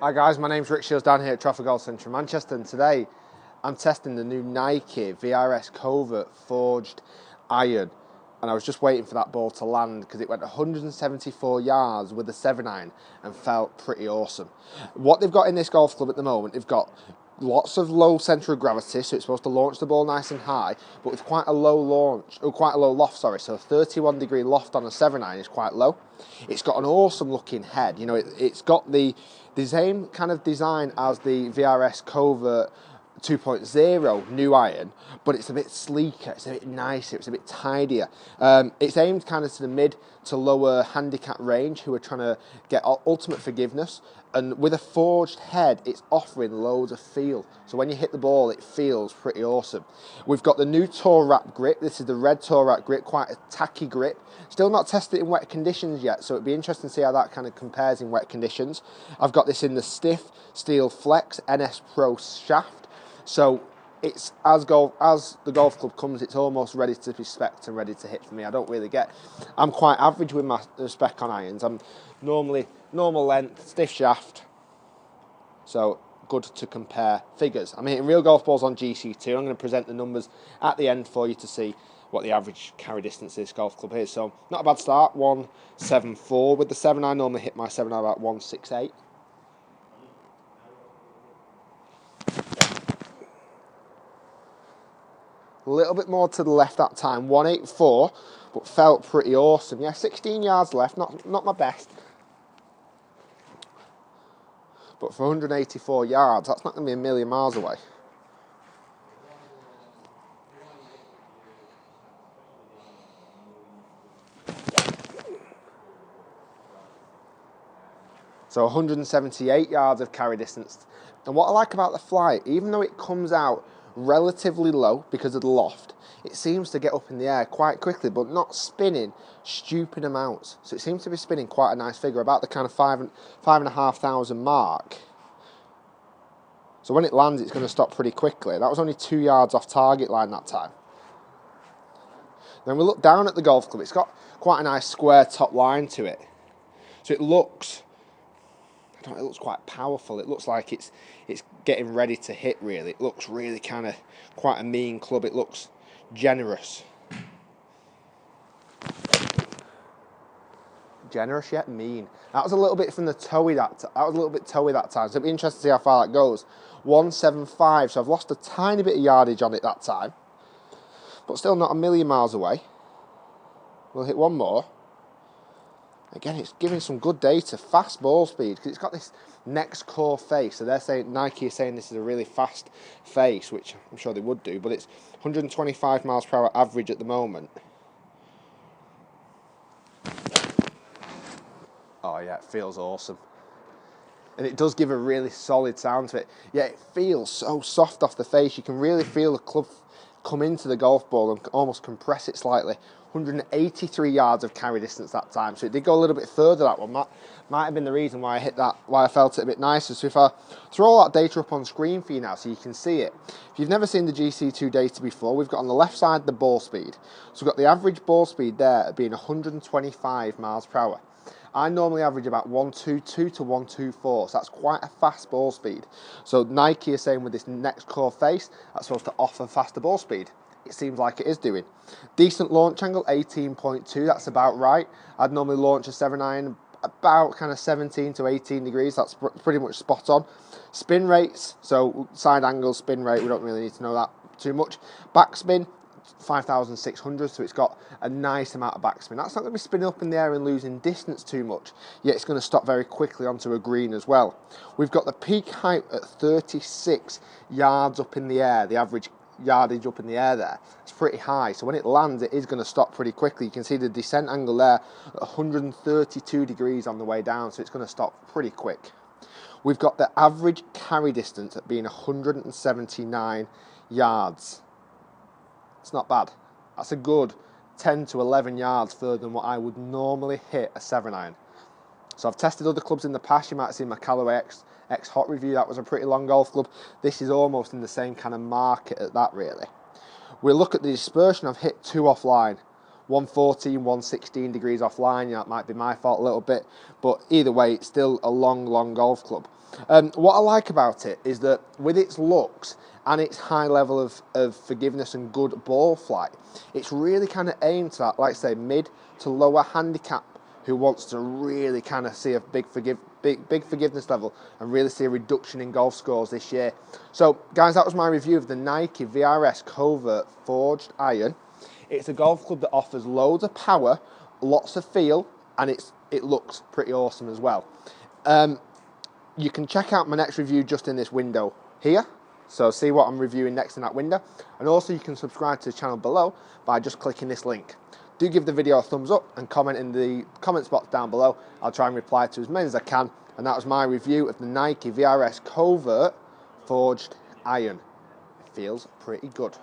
Hi guys, my name's Shiels down here at Trafford Golf Centre in Manchester, and today I'm testing the new Nike VRS Covert forged iron, and I was just waiting for that ball to land because it went 174 yards with a 7-iron and felt pretty awesome. What they've got in this golf club at the moment, they've got lots of low centre of gravity, so it's supposed to launch the ball nice and high, but with quite a low loft, so a 31 degree loft on a 7-iron is quite low. It's got an awesome looking head, you know, it's got the same kind of design as the VRS Covert 2.0 new iron, but it's a bit sleeker, it's a bit nicer, it's a bit tidier. It's aimed kind of to the mid to lower handicap range who are trying to get ultimate forgiveness, and with a forged head it's offering loads of feel, so when you hit the ball it feels pretty awesome. We've got the new Tour Wrap grip. This is the red Tour Wrap grip, quite a tacky grip. Still not tested in wet conditions yet, so it'd be interesting to see how that kind of compares in wet conditions. I've got this in the stiff steel flex NS Pro shaft. So it's as the golf club comes, it's almost ready to be spec'd and ready to hit for me. I'm quite average with my spec on irons. I'm normally normal length, stiff shaft, so good to compare figures. I'm hitting real golf balls on GC2. I'm going to present the numbers at the end for you to see what the average carry distance this golf club is. So not a bad start, 174 with the 7. I normally hit my 7 about 168. A little bit more to the left that time, 184, but felt pretty awesome. Yeah, 16 yards left, not my best. But for 184 yards, that's not going to be a million miles away. So 178 yards of carry distance. And what I like about the flight, even though it comes out relatively low because of the loft, it seems to get up in the air quite quickly, but not spinning stupid amounts. So it seems to be spinning quite a nice figure, about the kind of 5,500 mark. So when it lands, it's going to stop pretty quickly. That was only 2 yards off target line that time. Then we look down at the golf club. It's got quite a nice square top line to it. So it looks quite powerful. It looks like it's getting ready to hit, really. It looks really kind of quite a mean club. It looks generous. Generous yet mean. That was a little bit from the toey that was a little bit toey that time. So it'll be interesting to see how far that goes. 175. So I've lost a tiny bit of yardage on it that time, but still not a million miles away. We'll hit one more. Again, it's giving some good data, fast ball speed, because it's got this next core face. So they're saying, Nike is saying this is a really fast face, which I'm sure they would do, but it's 125 miles per hour average at the moment. Oh yeah, it feels awesome. And it does give a really solid sound to it. Yeah, it feels so soft off the face. You can really feel the club come into the golf ball and almost compress it slightly. 183 yards of carry distance that time, so it did go a little bit further, that one. That might have been the reason why I hit that, why I felt it a bit nicer. So if I throw all that data up on screen for you now so you can see it. If you've never seen the GC2 data before, we've got on the left side the ball speed. So we've got the average ball speed there being 125 miles per hour. I normally average about 122 to 124, so that's quite a fast ball speed. So Nike is saying with this next core face, that's supposed to offer faster ball speed. It seems like it is doing. Decent launch angle, 18.2, that's about right. I'd normally launch a 7-iron about kind of 17 to 18 degrees, that's pretty much spot on. Spin rates, so side angle, spin rate, we don't really need to know that too much. Backspin, 5,600, so it's got a nice amount of backspin. That's not going to be spinning up in the air and losing distance too much, yet it's going to stop very quickly onto a green as well. We've got the peak height at 36 yards up in the air, the average yardage up in the air there. It's pretty high, so when it lands it is going to stop pretty quickly. You can see the descent angle there at 132 degrees on the way down, so it's going to stop pretty quick. We've got the average carry distance at being 179 yards. It's not bad. That's a good 10 to 11 yards further than what I would normally hit a 7-iron. So I've tested other clubs in the past. You might have seen my Callaway X Hot review. That was a pretty long golf club. This is almost in the same kind of market at that, really. We'll look at the dispersion. I've hit 2 offline. 114, 116 degrees offline. You know, it might be my fault a little bit, but either way, it's still a long golf club. What I like about it is that with its looks and its high level of forgiveness and good ball flight, it's really kind of aimed to that, like I say, mid to lower handicap who wants to really kind of see a big forgiveness level and really see a reduction in golf scores this year. So guys, that was my review of the Nike VRS Covert forged iron. It's a golf club that offers loads of power, lots of feel, and it looks pretty awesome as well. You can check out my next review just in this window here, so see what I'm reviewing next in that window, and also you can subscribe to the channel below by just clicking this link. Do give the video a thumbs up and comment in the comments box down below. I'll try and reply to as many as I can, and that was my review of the Nike VRS Covert forged iron. It feels pretty good.